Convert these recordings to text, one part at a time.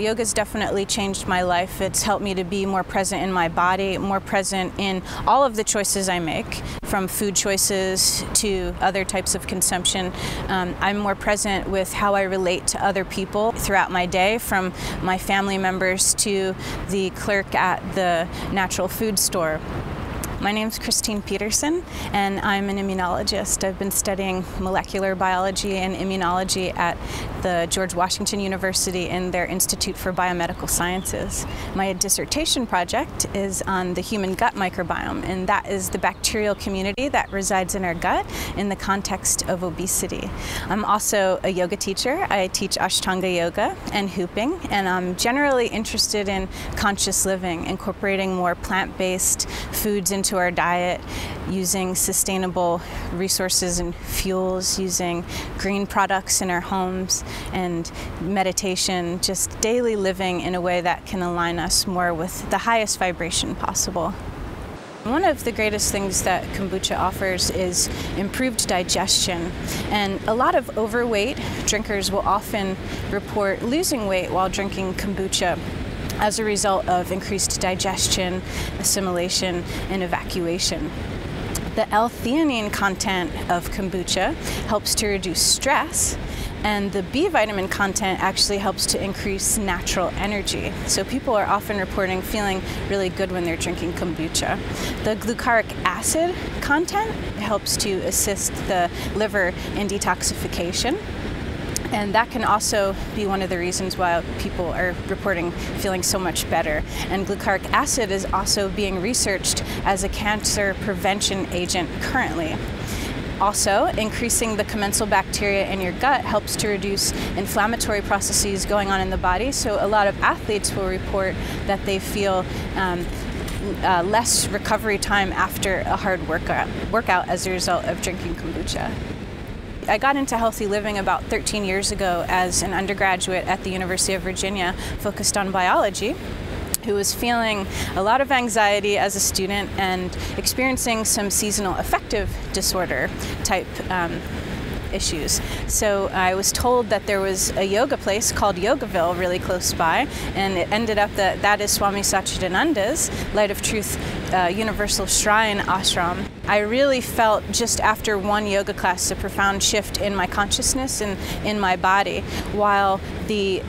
Yoga's definitely changed my life. It's helped me to be more present in my body, more present in all of the choices I make, from food choices to other types of consumption. I'm more present with how I relate to other people throughout my day, from my family members to the clerk at the natural food store. My name's Christine Peterson, and I'm an immunologist. I've been studying molecular biology and immunology at the George Washington University in their Institute for Biomedical Sciences. My dissertation project is on the human gut microbiome, and that is the bacterial community that resides in our gut in the context of obesity. I'm also a yoga teacher. I teach Ashtanga yoga and hooping, and I'm generally interested in conscious living, incorporating more plant-based foods into our diet, using sustainable resources and fuels, using green products in our homes, and meditation, just daily living in a way that can align us more with the highest vibration possible. One of the greatest things that kombucha offers is improved digestion, and a lot of overweight drinkers will often report losing weight while drinking kombucha as a result of increased digestion, assimilation, and evacuation. The L-theanine content of kombucha helps to reduce stress, and the B vitamin content actually helps to increase natural energy. So people are often reporting feeling really good when they're drinking kombucha. The glucaric acid content helps to assist the liver in detoxification. And that can also be one of the reasons why people are reporting feeling so much better. And glucaric acid is also being researched as a cancer prevention agent currently. Also, increasing the commensal bacteria in your gut helps to reduce inflammatory processes going on in the body. So a lot of athletes will report that they feel less recovery time after a hard workout as a result of drinking kombucha. I got into healthy living about 13 years ago as an undergraduate at the University of Virginia, focused on biology, who was feeling a lot of anxiety as a student and experiencing some seasonal affective disorder type issues. So I was told that there was a yoga place called Yogaville really close by, and it ended up that is Swami Satchidananda's Light of Truth Universal Shrine ashram. I really felt just after one yoga class a profound shift in my consciousness and in my body, while the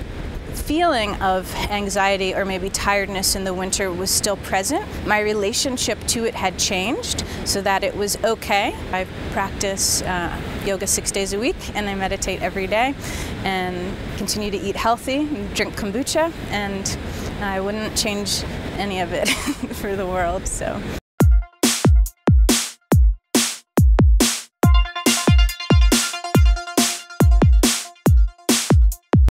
feeling of anxiety or maybe tiredness in the winter was still present. My relationship to it had changed so that it was okay. I practice yoga 6 days a week, and I meditate every day and continue to eat healthy, drink kombucha, and I wouldn't change any of it for the world. So.